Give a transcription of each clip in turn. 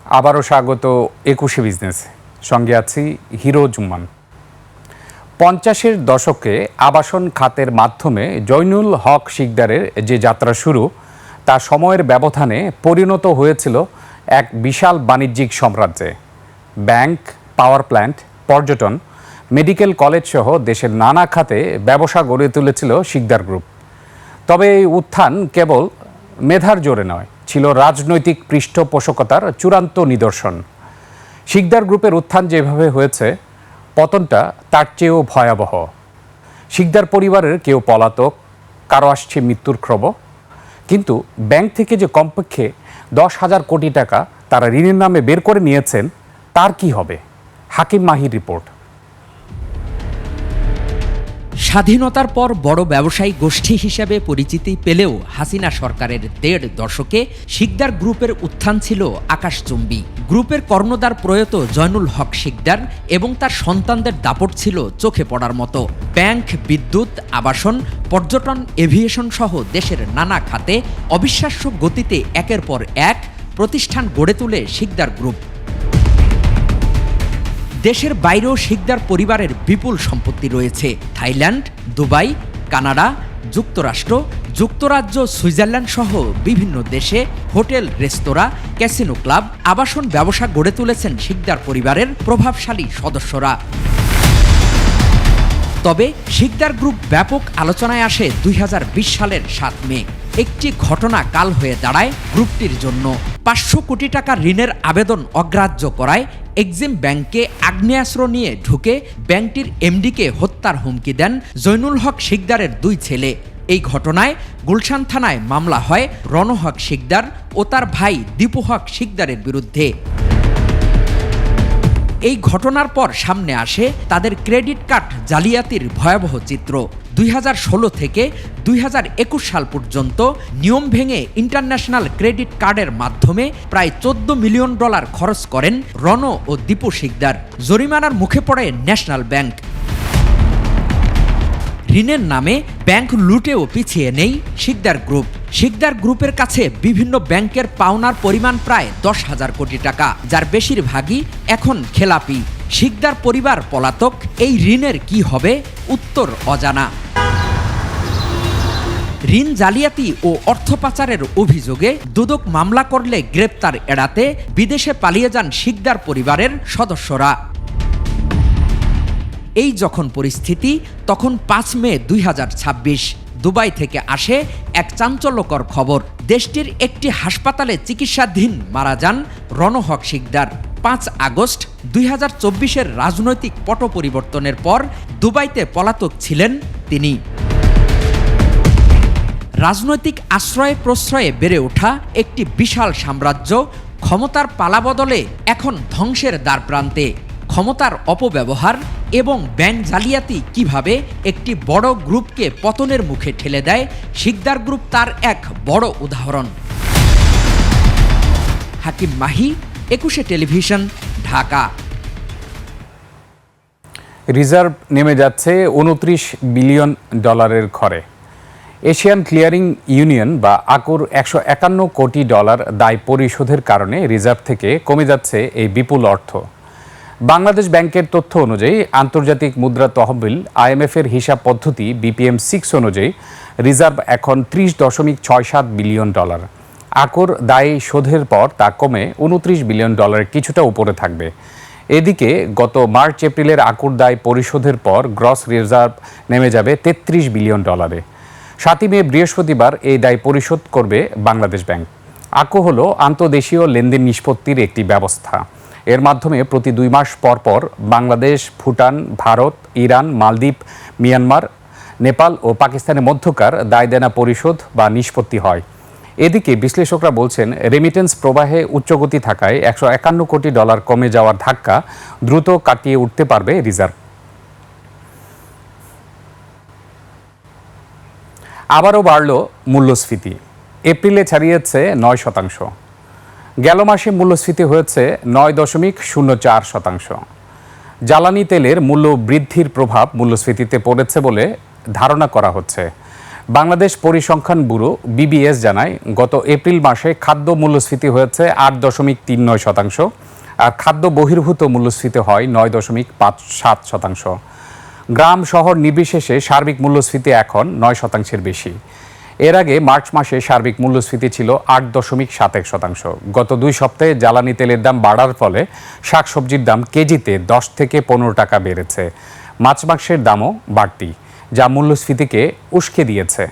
আবারও স্বাগত ২১শে বিজনেস, সঙ্গে আছি হিরো জুম্মান। ৫০-এর দশকে আবাসন খাতের মাধ্যমে জয়নুল হক শিকদারের যে যাত্রা শুরু, তা সময়ের ব্যবধানে পরিণত হয়েছিল এক বিশাল বাণিজ্যিক সাম্রাজ্যে। ব্যাংক, পাওয়ার প্ল্যান্ট, পর্যটন, মেডিকেল কলেজ সহ দেশের নানা খাতে ব্যবসা গড়ে তুলেছিল শিকদার গ্রুপ। তবে এই উত্থান কেবল মেধার জোরে নয়, ছিল রাজনৈতিক পৃষ্ঠপোষকতার চূড়ান্ত নিদর্শন। শিকদার গ্রুপের উত্থান যেভাবে হয়েছে, পতনটা তার চেয়েও ভয়াবহ। শিকদার পরিবারের কেউ পলাতক, কারো আসছে মৃত্যুর খবর, কিন্তু ব্যাংক থেকে যে কমপক্ষে ১০,০০০ কোটি টাকা তারা ঋণের নামে বের করে নিয়েছেন, তার কি হবে? হাকিম মাহির রিপোর্ট। স্বাধীনতার পর বড় ব্যবসায়ী গোষ্ঠী হিসেবে পরিচিতি পেলেও হাসিনা সরকারের ১.৫ দশকে শিকদার গ্রুপের উত্থান ছিল আকাশচুম্বী। গ্রুপের কর্ণধার প্রয়াত জয়নুল হক শিকদার এবং তার সন্তানদের দাপট ছিল চোখে পড়ার মতো। ব্যাংক, বিদ্যুৎ, আবাসন, পর্যটন, এভিয়েশন সহ দেশের নানা খাতে অবিশ্বাস্য গতিতে একের পর এক প্রতিষ্ঠান গড়ে তোলে শিকদার গ্রুপ। দেশের বাইরেও শিকদার পরিবারের বিপুল সম্পত্তি রয়েছে। থাইল্যান্ড, দুবাই, কানাডা, যুক্তরাষ্ট্র, যুক্তরাজ্য, সুইজারল্যান্ড সহ বিভিন্ন দেশে হোটেল, রেস্তোরাঁ, ক্যাসিনো ক্লাব, আবাসন ব্যবসা গড়ে তুলেছেন শিকদার পরিবারের প্রভাবশালী সদস্যরা। তবে শিকদার গ্রুপ ব্যাপক আলোচনায় আসে ২০২০ সালের ৭ মে। একটি ঘটনা কাল হয়ে দাঁড়ায় গ্রুপটির জন্য। ৫০০ কোটি টাকা ঋণের আবেদন অগ্রাহ্য করায় এক্সিম ব্যাংকে আগ্নেয়াস্ত্র নিয়ে ঢুকে ব্যাংকটির এমডিকে হত্যার হুমকি দেন জয়নুল হক শিকদারের ২ ছেলে। এই ঘটনায় গুলশান থানায় মামলা হয় রণ হক শিকদার ও তার ভাই দীপু হক শিকদারের বিরুদ্ধে। এই ঘটনার পর সামনে আসে তাদের ক্রেডিট কার্ড জালিয়াতির ভয়াবহ চিত্র। ২০১৬ থেকে ২০২১ সাল পর্যন্ত নিয়ম ভেঙে ইন্টারন্যাশনাল ক্রেডিট কার্ডের মাধ্যমে প্রায় $১৪ মিলিয়ন খরচ করেন রণ ও দীপু শিকদার। জরিমানার মুখে পড়ে ন্যাশনাল ব্যাংক। ঋণের নামে ব্যাংক লুটেও পিছিয়ে নেই শিকদার গ্রুপ। শিকদার গ্রুপের কাছে বিভিন্ন ব্যাংকের পাওনার পরিমাণ প্রায় ১০,০০০ কোটি টাকা, যার বেশিরভাগই এখন খেলাপি। শিকদার পরিবার পলাতক। এই ঋণের কি হবে? উত্তর অজানা। ঋণ জালিয়াতি ও অর্থ পাচারের অভিযোগে দুদক মামলা করলে গ্রেপ্তার এড়াতে বিদেশে পালিয়ে যান শিকদার পরিবারের সদস্যরা। এই যখন পরিস্থিতি, তখন ৫ মে ২০২৬ দুবাই থেকে আসে এক চাঞ্চল্যকর খবর। দেশটির একটি হাসপাতালে চিকিৎসাধীন মারা যান রণ হক শিকদার। ৫ আগস্ট ২০২৪-এর রাজনৈতিক পট পরিবর্তনের পর দুবাইতে পলাতক ছিলেন তিনি। রাজনৈতিক আশ্রয়ে প্রশ্রয়ে বেড়ে ওঠা একটি বিশাল সাম্রাজ্য ক্ষমতার পালাবদলে এখন ধ্বংসের দ্বারপ্রান্তে। ক্ষমতার অপব্যবহার এবং ব্যাংক জালিয়াতি কিভাবে একটি বড় গ্রুপকে পতনের মুখে ঠেলে দেয়, শিকদার গ্রুপ তার এক বড় উদাহরণ। হাকিম মাহি, ২১শে টেলিভিশন, ঢাকা। রিজার্ভ নেমে যাচ্ছে $২৯ বিলিয়ন ঘরে। এশিয়ান ক্লিয়ারিং ইউনিয়ন বা আকুর $১৫১ কোটি দায় পরিশোধের কারণে রিজার্ভ থেকে কমে যাচ্ছে এই বিপুল অর্থ। বাংলাদেশ ব্যাংকের তথ্য অনুযায়ী আন্তর্জাতিক মুদ্রা তহবিল IMF-এর হিসাব পদ্ধতি BPM-6 অনুযায়ী রিজার্ভ এখন $৩০.৬৭ বিলিয়ন। আকুর দায় শোধের পর তা কমে $২৯ বিলিয়ন কিছুটা উপরে থাকবে। এদিকে গত মার্চ এপ্রিলের আকুর দায় পরিশোধের পর গ্রস রিজার্ভ নেমে যাবে $৩৩ বিলিয়ন। ৭ মে বৃহস্পতিবার এই দায় পরিশোধ করবে বাংলাদেশ ব্যাংক। আকু হল আন্তঃদেশীয় লেনদেন নিষ্পত্তির একটি ব্যবস্থা। এর মাধ্যমে প্রতি ২ মাস পর পর বাংলাদেশ, ভুটান, ভারত, ইরান, মালদ্বীপ, মিয়ানমার, নেপাল ও পাকিস্তানের মধ্যকার দায় দেনা পরিশোধ বা নিষ্পত্তি হয়। এদিকে বিশ্লেষকরা বলছেন, রেমিটেন্স প্রবাহে উচ্চগতি থাকায় $১৫১ কোটি কমে যাওয়ার ধাক্কা দ্রুত কাটিয়ে উঠতে পারবে রিজার্ভ। আবারও বাড়ল মূল্যস্ফীতি। এপ্রিলে ছাড়িয়েছে ৯%। গেল মাসে মূল্যস্ফীতি হয়েছে ৯.০৪%। জ্বালানি তেলের মূল্য বৃদ্ধির প্রভাব মূল্যস্ফীতিতে পড়েছে বলে ধারণা করা হচ্ছে। বাংলাদেশ পরিসংখ্যান ব্যুরো বিবিএস জানায়, গত এপ্রিল মাসে খাদ্য মূল্যস্ফীতি হয়েছে 8.39%, আর খাদ্য বহির্ভূত মূল্যস্ফীতি হয় 9.57%। গ্রাম শহর নির্বিশেষে সার্বিক মূল্যস্ফীতি এখন 9% বেশি। এর আগে মার্চ মাসে সার্বিক মূল্যস্ফীতি ছিল 8.71%। গত 2 সপ্তাহে জ্বালানি তেলের দাম বাড়ার ফলে শাকসবজির দাম কেজিতে 10 থেকে 15 টাকা বেড়েছে। মাছ মাংসের দামও বাড়তি, যা মূল্যস্ফীতিকে উস্কে দিয়েছে।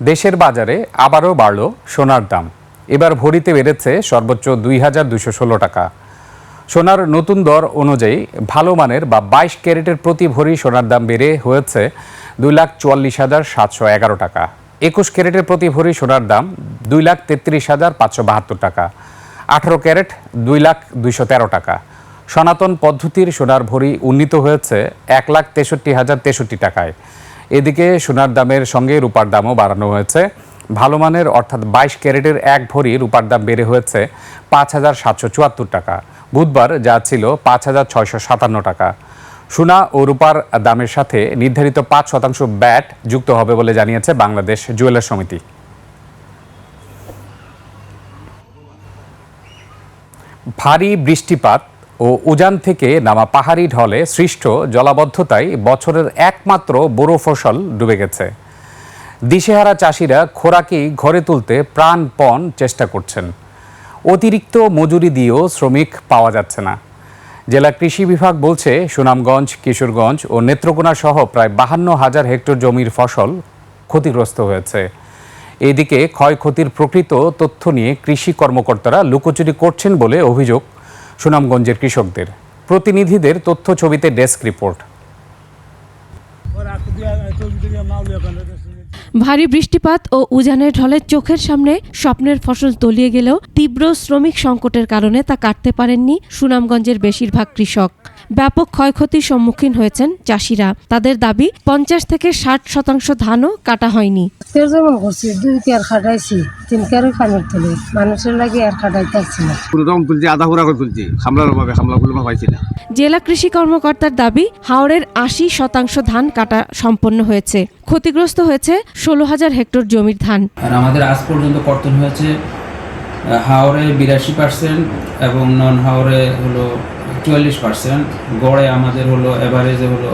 দেশের বাজারে আবারও বাড়ল সোনার দাম। এবার ভরিতে বেড়েছে সর্বোচ্চ 2,216 টাকা। সোনার নতুন দর অনুযায়ী ভালো মানের বা 22 ক্যারেটের প্রতি ভরি সোনার দাম বেড়ে হয়েছে 2,44,711 টাকা। 21 ক্যারেটের প্রতি ভরি সোনার দাম 2,33,572 টাকা। 18 ক্যারেট 2,213 টাকা। সনাতন পদ্ধতির সোনার ভরি উন্নীত হয়েছে 1,63,063 টাকায়। এদিকে সোনার দামের সঙ্গে রূপার দামও বাড়ানো হয়েছে। ভালো মানের অর্থাৎ 22 ক্যারেটের এক ভরি রূপার দাম বেড়ে হয়েছে 5,774 টাকা। বুধবার যা ছিল 5,657 টাকা। সোনা ও রূপার দামের সাথে নির্ধারিত 5% ব্যাট যুক্ত হবে বলে জানিয়েছে বাংলাদেশ জুয়েলার্স সমিতি। ভারী বৃষ্টিপাত ও উজান থেকে নামা পাহাড়ি ঢলে সৃষ্ট জলাবদ্ধতায় বছরের একমাত্র বোরো ফসল ডুবে গেছে। দিশেহারা চাষিরা খোরাকি ঘরে তুলতে প্রাণপণ চেষ্টা করছেন। অতিরিক্ত মজুরি দিয়েও শ্রমিক পাওয়া যাচ্ছে না। জেলা কৃষি বিভাগ বলছে, সুনামগঞ্জ, কিশোরগঞ্জ ও নেত্রকোনা সহ প্রায় 52,000 হেক্টর জমির ফসল ক্ষতিগ্রস্ত হয়েছে। এদিকে ক্ষয়ক্ষতির প্রকৃত তথ্য নিয়ে কৃষি কর্মকর্তারা লুকোচুরি করছেন বলে অভিযোগ সুনামগঞ্জের কৃষকদের। প্রতিনিধিদের তথ্য ছবিতে ডেস্ক রিপোর্ট। ভারী বৃষ্টিপাত ও উজানের ঢলে চোখের সামনে স্বপ্নের ফসল তলিয়ে গেলেও তীব্র শ্রমিক সংকটের কারণে তা কাটতে পারেননি সুনামগঞ্জের বেশিরভাগ কৃষক। ব্যাপক ক্ষয়ক্ষতির সম্মুখীন হয়েছেন চাষিরা। তাদের দাবি 50 থেকে 60% ধানও কাটা হয়নি। যেমন করছি 2 কেয়ার খাটাইছি, 3 কেয়ারে পানির তুলি মানুষের লাগে আর খাটাইতে পারছি না। পুরো রং তুলছি, আধা পুরা করে তুলছি, খামলার অভাবে খামলাগুলো পাইছি না। জেলা কৃষি কর্মকর্তার দাবি, হাওরের 80% ধান কাটা সম্পন্ন হয়েছে। ক্ষতিগ্রস্ত হয়েছে 16,000 হেক্টর জমির ধান। আর আমাদের আজ পর্যন্ত কর্তন হয়েছে হাওরে 82% এবং নন হাওরে হলো 44%। গড়ে আমাদের হলো এভারেজে হলো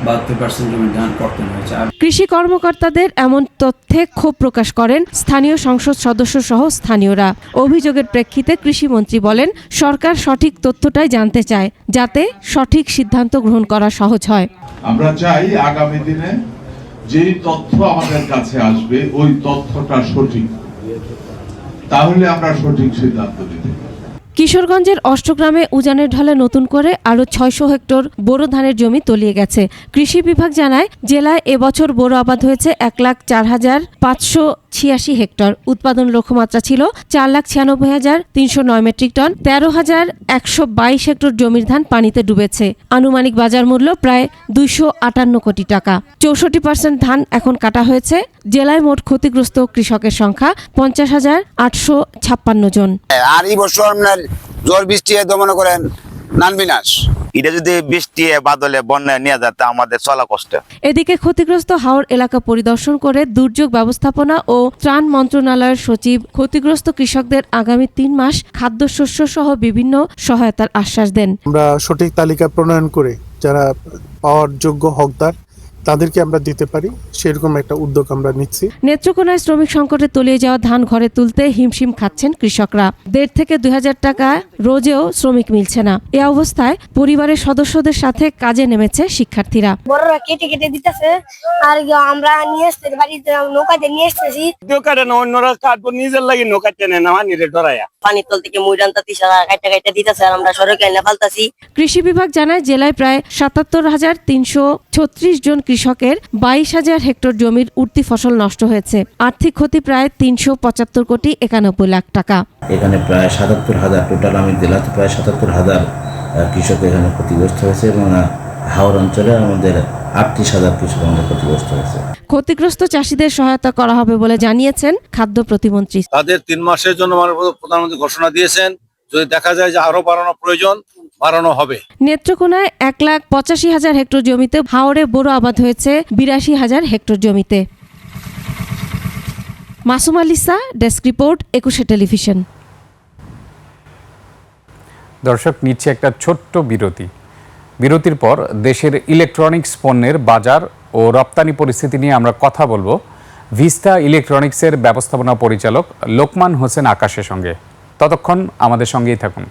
72% জমির ধান কর্তন হয়েছে। কৃষি কর্মকর্তাদের এমন তথ্যে ক্ষোভ প্রকাশ করেন স্থানীয় সংসদ সদস্য সহ স্থানীয়রা। অভিযোগের প্রেক্ষিতে কৃষিমন্ত্রী বলেন, সরকার সঠিক তথ্যটাই জানতে চায়, যাতে সঠিক সিদ্ধান্ত গ্রহণ করা সহজ হয়। আমরা চাই আগামী দিনে যেই তথ্য আমাদের কাছে আসবে ওই তথ্যটা সঠিক, তাহলে আমরা সঠিক সিদ্ধান্ত নিতে পারব। কিশোরগঞ্জের অষ্টগ্রামে উজানের ঢলে নতুন করে আরও 600 হেক্টর বোরো ধানের জমি তলিয়ে গেছে। কৃষি বিভাগ জানায়, জেলায় এবছর বোরো আবাদ হয়েছে 1,04,586 হেক্টর। উৎপাদন লক্ষ্যমাত্রা ছিল 4,96,309 মেট্রিক টন। 13,122 হেক্টর জমির ধান পানিতে ডুবেছে। আনুমানিক বাজার মূল্য প্রায় 258 কোটি টাকা। 64% ধান এখন কাটা হয়েছে। জেলায় মোট ক্ষতিগ্রস্ত কৃষকের সংখ্যা 50,856 জন। আর এই বছর আপনার ঝড় বৃষ্টি মনে করেন নানবিনাশ, এটা যদি বৃষ্টি বাদলে বন্যায় নিয়ে যায় তা আমাদের চলা কষ্ট। এদিকে ক্ষতিগ্রস্ত হাওর এলাকা পরিদর্শন করে দুর্যোগ ব্যবস্থাপনা ও ত্রাণ মন্ত্রণালয়ের সচিব ক্ষতিগ্রস্ত কৃষকদের আগামী 3 মাস খাদ্যশস্য সহ বিভিন্ন সহায়তার আশ্বাস দেন। আমরা সঠিক তালিকা প্রণয়ন করে যারা পাওয়ার যোগ্য হকদার তাদেরকে আমরা দিতে পারি, সেরকম একটা উদ্যোগ আমরা নিচ্ছি। নেত্রকোনায় শ্রমিক সংকটে তলিয়ে যাওয়া ধান ঘরে তুলতে হিমশিম খাচ্ছেন কৃষকরা। 1,500 থেকে 2,000 টাকা রোজেও শ্রমিক মিলছে না। এ অবস্থায় পরিবারের সদস্যদের সাথে কাজে নেমেছে শিক্ষার্থীরা। বড়রা কেটে কেটে দিতেছে, আর আমরা নিয়ে আসতে বাড়িতে নৌকাতে নিয়ে আসতেছি। অন্যরা কাটবো, নিজের লাগে নৌকা টেনে নেওয়া নিরে ডরাইয়া পানির তল থেকে মুইরান্তা তিসারা কাটা কাটা দিতেছে, আর আমরা সড়কে এনে ফালতাছি। কৃষি বিভাগ জানায়, জেলায় প্রায় 77,336 জন কৃষকের 22,000 হেক্টর জমির উঠতি ফসল নষ্ট হয়েছে। আর্থিক ক্ষতি প্রায় 375 কোটি 91 লাখ টাকা। এখানে প্রায় 77,000, টোটাল আমি জেলাতে প্রায় 77,000 কৃষক এখানে ক্ষতিগ্রস্ত হয়েছে এবং হাওর অঞ্চলে আমাদের 38,000 কৃষক আমাদের ক্ষতিগ্রস্ত হয়েছে। ক্ষতিগ্রস্ত চাষিদের সহায়তা করা হবে বলে জানিয়েছেন খাদ্য প্রতিমন্ত্রী। তাদের 3 মাসের জন্য প্রধানমন্ত্রী ঘোষণা দিয়েছেন। যদি দেখা যায় যে আরো বাড়ানো প্রয়োজন, বাড়ানো হবে। নেত্রকোনায় 1,85,000 হেক্টর জমিতে হাওরে বোরো আবাদ হয়েছে 82,000 হেক্টর জমিতে। Masum আলিসা, desk report, 21 television. দর্শক, নিচ্ছে একটা ছোট্ট বিরতির পর দেশের ইলেকট্রনিক্স পণ্যের বাজার ও রপ্তানি পরিস্থিতি নিয়ে আমরা কথা বলবো ভিস্তা ইলেকট্রনিক্সের ব্যবস্থাপনা পরিচালক লোকমান হোসেন আকাশের সঙ্গে। ততক্ষণ আমাদের সঙ্গেই থাকুন।